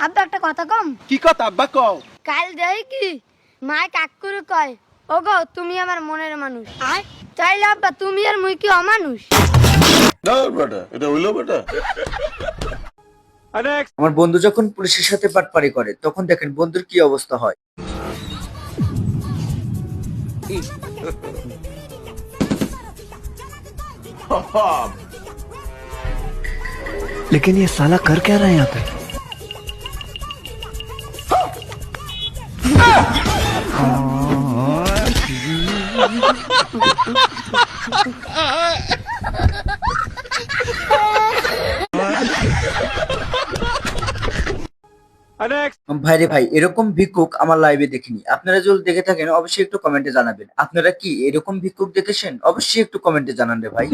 আব্বা একটা কথা কম। কি কথা আব্বা কও? কাল যাই কি মায় কাক করে কয়, ওগো তুমি আমার মনের মানুষ। চাইলে আব্বা তুমি আর মুই কি অমানুষ? এটা হইলো বেটা। আমার বন্ধু যখন পুলিশের সাথে পাটপাড়ি করে তখন দেখেন বন্ধুর কি অবস্থা হয়। लेकिन ये साला कर क्या रहा है यहाँ पे? ভাইরে ভাই, এরকম ভিক্ষুক আমার লাইভে দেখিনি। আপনারা যদি দেখে থাকেন অবশ্যই একটু কমেন্টে জানাবেন। আপনারা কি এরকম ভিক্ষুক দেখেছেন? অবশ্যই একটু কমেন্টে জানান রে ভাই।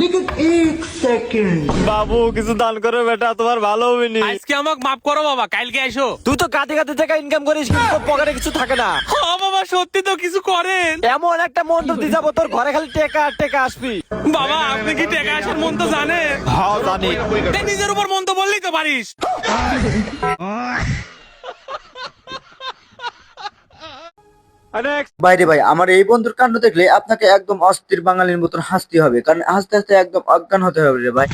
বাবু কিছু দান করে বেটা, তোমার ভালো হবে নি। আজকে আমাকে মাফ করো বাবা, কালকে আইসো। তুই তো কাতে কাতে টাকা ইনকাম করিস, কিন্তু তোর পকেটে কিছু থাকে না। হ্যাঁ বাবা, সত্যি তো কিছু করেন। এমন একটা মন্ত্র দিয়ে যাবো, তোর ঘরে খালি টেকা আর টেকা আসবি। বাবা আপনি কি টেকা আসার মন্ত্র জানেন? হ্যাঁ জানি। নিজের উপর মন্ত্র বললেই তো পারিস। বাইরে ভাই, আমার এই বন্ধুর কাণ্ড দেখলে আপনাকে একদম অস্থির বাঙালির মতন হাসতে হবে, কারণ হাসতে হাসতে একদম অজ্ঞান হতে হবে রে ভাই।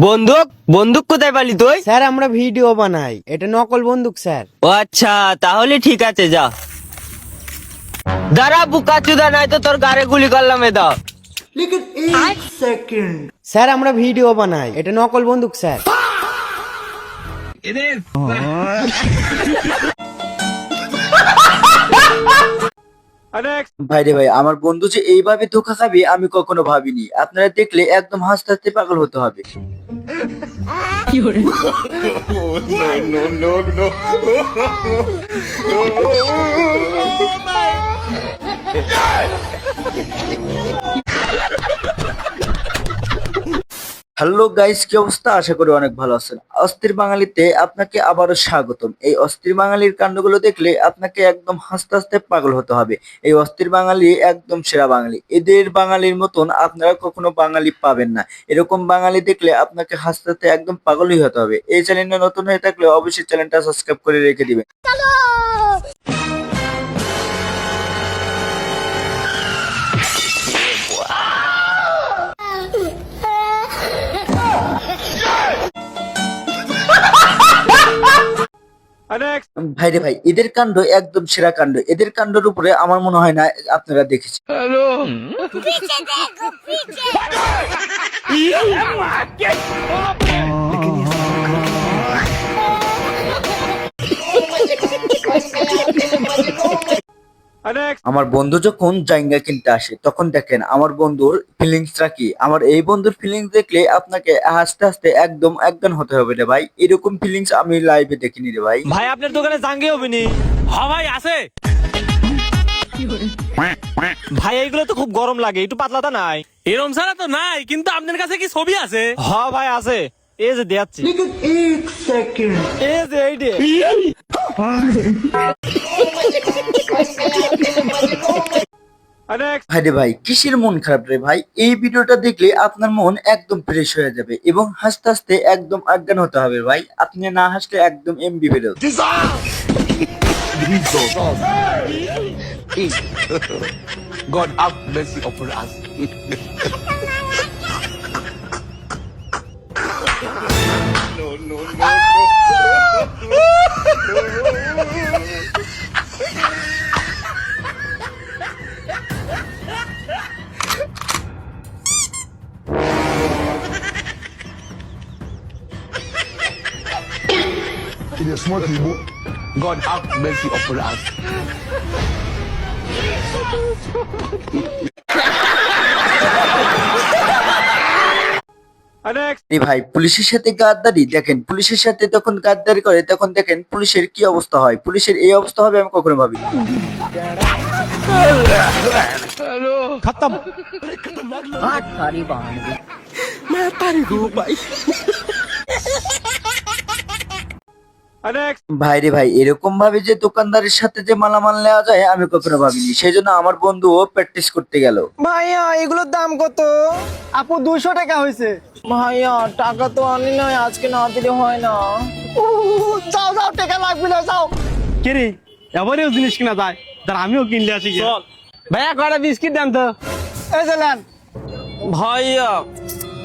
বন্দুক বন্দুক কোথায় পালি তুই? স্যার আমরা ভিডিও বানাই, এটা নকল বন্দুক স্যার। ও আচ্ছা, তাহলে ঠিক আছে, যা। দাঁড়া বুকাচুদা, নাই তো তোর গাড়ে গুলি করলাম। এ দাও। স্যার আমরা ভিডিও বানাই, এটা নকল বন্দুক স্যার। ভাইরে ভাই, আমার বন্ধু যে এইভাবে ধোকা খাবে আমি কখনো ভাবিনি। আপনারা দেখলে একদম হাসতে হাসতে পাগল হতে হবে। হ্যালো গাইস, কি অবস্থা? আশা করি অনেক ভালো আছেন। অস্থির বাঙালিতে আপনাকে আবারও স্বাগতম। এই অস্থির বাঙালির কাণ্ডগুলো দেখলে আপনাকে একদম হাসতে হাসতে পাগল হতে হবে। এই অস্থির বাঙালি একদম সেরা বাঙালি। এদের বাঙালির মতন আপনারা কখনো বাঙালি পাবেন না। এরকম বাঙালি দেখলে আপনাকে হাসতে হাসতে একদম পাগলই হতে হবে। এই চ্যানেলটা নতুন হয়ে থাকলে অবশ্যই চ্যানেলটা সাবস্ক্রাইব করে রেখে দিবেন। ভাইরে ভাই, এদের কাণ্ড একদম সেরা কাণ্ড। এদের কাণ্ডের উপরে আমার মনে হয় না আপনারা দেখেছেন। আমার বন্ধু যখন জায়গা কিনতে আসে তখন দেখেন আমার বন্ধুর ফিলিংসটা কি। আমার এই বন্ধুর ফিলিংস দেখলে আপনাকে হাসতে হাসতে একদম একদম হতে হবে রে ভাই। এরকম ফিলিংস আমি লাইভে দেখিনি রে ভাই। ভাই আপনার দোকানে জাঙ্গি হবে নি? হ্যাঁ ভাই আছে। ভাই এইগুলো তো খুব গরম লাগে, একটু পাতলাটা নাই? এরম ছাড়া তো নাই, কিন্তু আপনার কাছে কি ছবি আছে? হ্যাঁ ভাই আছে, এই যে দেখাচ্ছি। এই যে এইটে। ভাইরে ভাই, কিসের মন খারাপ রে ভাই? এই ভিডিওটা দেখলে আপনার মন একদম ফ্রেশ হয়ে যাবে এবং হাসতে হাসতে একদম অজ্ঞান হতে হবে ভাই। আপনি না হাসলে একদম এমবি বেরো। God have mercy upon us. God have mercy upon us. ভাই, পুলিশের সাথে গাদ্দারি দেখেন, পুলিশের সাথে যখন গাদ্দারি করে তখন দেখেন পুলিশের কি অবস্থা হয়। পুলিশের এই অবস্থা হবে আমি কখনো ভাবিনি। খতম। ভাইরে ভাই, এরকম ভাবে যে দোকানদারের সাথে যে মালামাল নেওয়া যায় আমি কখনো ভাবিনি। সেই জন্য আমার বন্ধুও প্র্যাকটিস করতে গেল। ভাইয়া এগুলোর দাম কত? আপু 200 টাকা হয়েছে। ভাইয়া টাকা তো আনি নাই, আজকে না দিলে হয় না। যাও যাও টাকা লাগবে না যাও। কে রে এবারেও জিনিস কিনা যায় তার আমিও কিনলে আসি গে। চল ভাইয়া কয়টা বিস্কিট দেন তো। এই যে নেন। ভাইয়া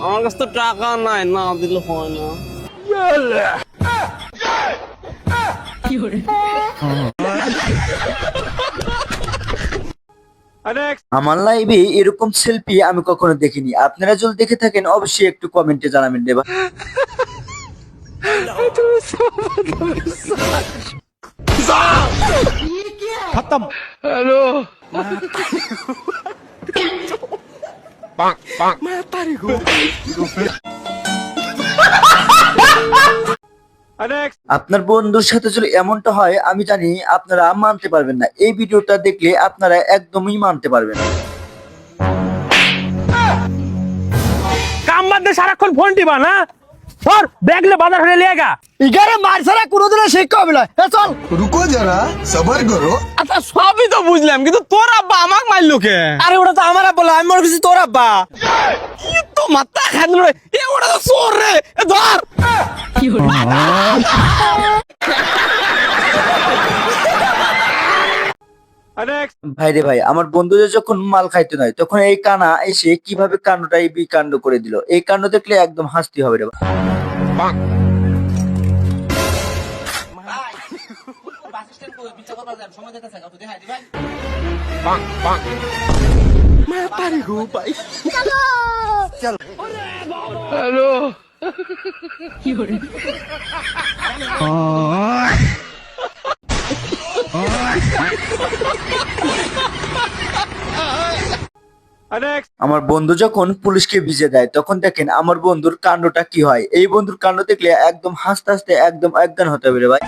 আমার কাছে তো টাকা নাই, না দিলে হয় না। আমার লাইভে এরকম সেলফি আমি কখনো দেখিনি। আপনারা যদি দেখে থাকেন অবশ্যই একটু কমেন্টে জানাবেন রে ভাই। খতম। আপনার বন্ধুর সাথে যদি এমনটা হয় আমি জানি আপনারা মানতে পারবেন না। এই ভিডিওটা দেখলে আপনারা একদমই মানতে পারবেন না। কাম বাদ দিয়ে সারাক্ষণ ফোন টিপা না, ধর দেখলে বাজার হলে লিয়েগা। ইগারে মার ছাড়া কোনোদিনও শিক্ষা হবে না। এ চল। रुको जरा सबर करो। আচ্ছা সবই তো বুঝলাম, কিন্তু তোর আব্বা আমাকে মারলো কে? আরে ওটা তো আমার বলা, আমি মনে করছি তোর আব্বা। তো মাথা খান রে, এ ওটা তো চোর রে, এ ধর। ভাই রে ভাই, আমার বন্ধুদের যখন মাল খাইতে নয় তখন এই কানা এসে কিভাবে কাণ্ডটা এই বিকাণ্ড করে দিল। এই কাণ্ড দেখলে একদম হাসতে হবে রে ভাই। আমার বন্ধু যখন পুলিশকে ভিজে দেয় তখন দেখেন আমার বন্ধুর কাণ্ডটা কি হয়। এই বন্ধুর কাণ্ড দেখলে একদম হাসতে হাসতে একদম অজ্ঞান হতে হবে রে ভাই।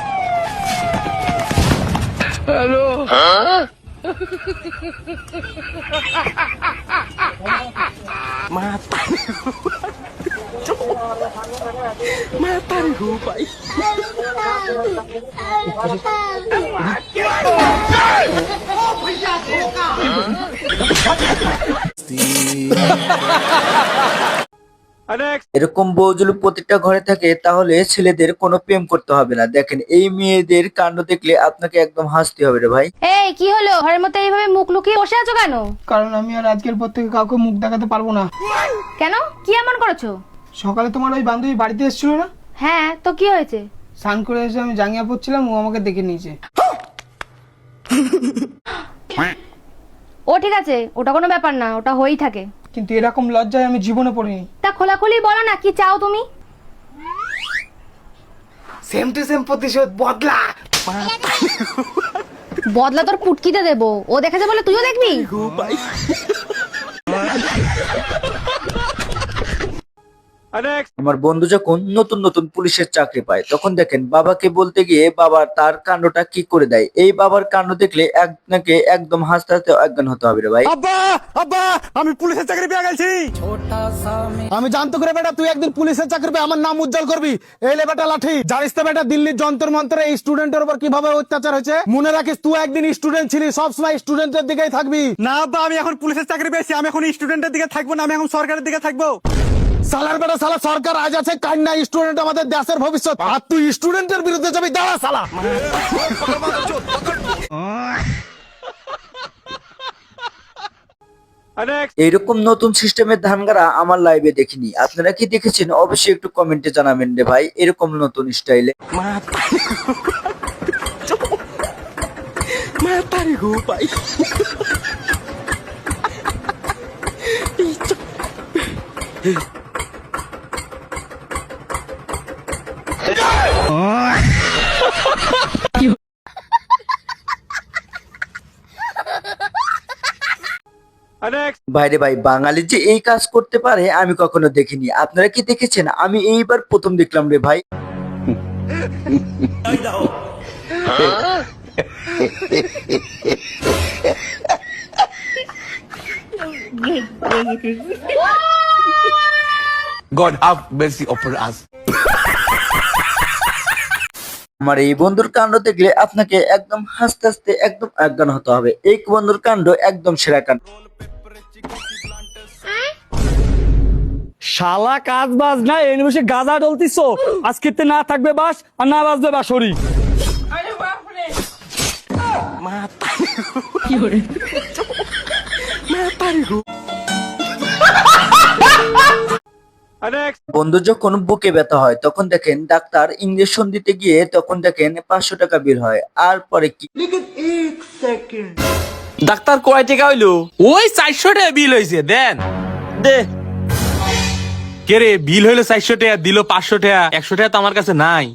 এরকম বউ যদি প্রত্যেকটা ঘরে থাকে তাহলে ছেলেদের কোনো প্রেম করতে হবে না। দেখেন এই মেয়েদের কাণ্ড দেখলে আপনাকে একদম হাসতে হবে রে ভাই। এই কি হলো, ঘরের মধ্যে এইভাবে মুখ লুকিয়ে বসে আছো কেন? কারণ আমি আর আজকের পর থেকে কাউকে মুখ দেখাতে পারবো না। কেন, কি এমন করেছো? সকালে তোমার ওই বান্ধবী বাড়িতে এসেছিল না, হ্যাঁ তো কি হয়েছে? স্নান করে এসে আমি জাঙ্গিয়া পরছিলাম, ও আমাকে দেখে নিয়েছে। ও ঠিক আছে, ওটা কোনো ব্যাপার না, ওটা হয়েই থাকে। কিন্তু এরকম লজ্জায় আমি জীবনে পড়িনি। তা খোলাখুলি বলো না, কি চাও তুমি? সেম টু সেম প্রতিশোধ, বদলা। বদলা তোর পুটকিতে দেবো, ও দেখেছে বলে তুইও দেখবি? আমার বন্ধু যখন নতুন নতুন পুলিশের চাকরি পায় তখন দেখেন বাবাকে বলতে গিয়ে বাবা তার কাণ্ডটা কি করে দেয়। এই বাবার কাণ্ড দেখলে আপনাকে একদম হাসতে হাসতে অজ্ঞান হতে হবে রে ভাই। আব্বা আব্বা আমি পুলিশের চাকরি পেয়ে গেছি। আমি জানতো করে বেটা তুই একদিন পুলিশের চাকরি পেয়ে আমার নাম উজ্জ্বল করবি। এই লে বেটা লাঠি। জানিস তো বেটা দিল্লির যন্তর মন্ত্রে এই স্টুডেন্টের উপর কিভাবে অত্যাচার হয়েছে? মনে রাখিস তুই একদিন স্টুডেন্ট ছিলি, সবসময় স্টুডেন্টের দিকেই থাকবি। না আব্বা আমি এখন পুলিশের চাকরি পেয়েছি, আমি এখন স্টুডেন্টের দিকে থাকবো না, আমি এখন সরকারের দিকে থাকবো। সালার বেটা সালা, সরকার আজ আছে কাল নাই, স্টুডেন্ট আমাদের দেশের ভবিষ্যৎ, আর তুই স্টুডেন্টের বিরুদ্ধে যাবি, দাঁড়া সালা। এইরকম নতুন সিস্টেমের ধান গাড়া আমার লাইভে দেখিনি। আপনারা কি দেখেছেন অবশ্যই একটু কমেন্টে জানাবেন রে ভাই, এরকম নতুন স্টাইলে। ভাইরে ভাই, বাঙালি যে এই কাজ করতে পারে আমি কখনো দেখিনি। আপনারা কি দেখেছেন? আমি এইবার প্রথম দেখলাম রে ভাই। God have mercy upon us. আমার এই বন্ধুর কাণ্ড দেখলে আপনাকে একদম হাসতে হাসতে একদম অজ্ঞান হতে হবে। এই বন্ধুর কাণ্ড একদম সেরা কাণ্ড। শালা কাজ বাজ না এই বসে গাজা ডলতিস আজকে না থাকবে বাস আর না বাজবে বাসরি। বন্ধু যখন বুকে ব্যথা হয় তখন দেখেন ডাক্তার ইঞ্জেকশন দিতে গিয়ে তখন দেখেন 500 টাকা বিল হয়। আর পরে কি ডাক্তার কয় টাকা হইলো? ওই 400 টাকা বিল হইছে, দেন দে। কে রে, বিল হইলো 400 টাকা, দিল 500 টাকা, 100 টাকা তো আমার কাছে নাই।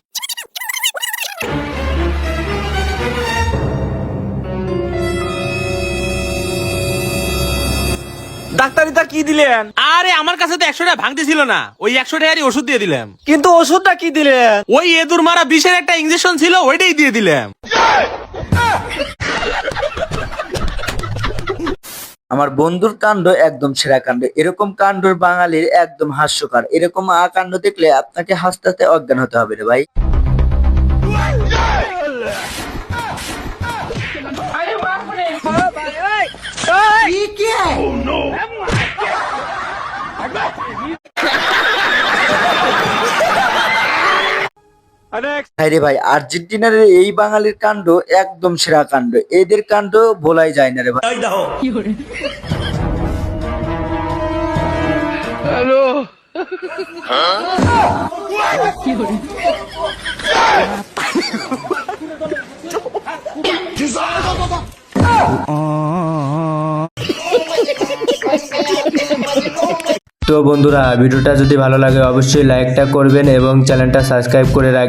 ডাক্তারিটা কি দিলেন? আরে আমার কাছে তো 100 টাকা ভাঙতে ছিল না, ওই 100 টাকারই ওষুধ দিয়ে দিলাম। কিন্তু ওষুধটা কি দিলেন? ওই এদুর মারা বিষের একটা ইনজেকশন ছিল, ওইটাই দিয়ে দিলাম। আমার বন্ধুর কাণ্ড একদম সেরা কাণ্ড। এরকম কাণ্ড বাঙালির একদম হাস্যকর। এরকম কাণ্ড দেখলে আপনাকে হাসতে হাসতে অজ্ঞান হতে হবে রে ভাই। হায় রে ভাই, আর্জেন্টিনার এই বাঙালির কাণ্ড একদম সেরা কাণ্ড। এদের কাণ্ড বলাই যায় না রে ভাই। তো বন্ধুরা, ভিডিওটা যদি ভালো লাগে অবশ্যই লাইকটা করবেন এবং চ্যানেলটা সাবস্ক্রাইব করে রাখবেন।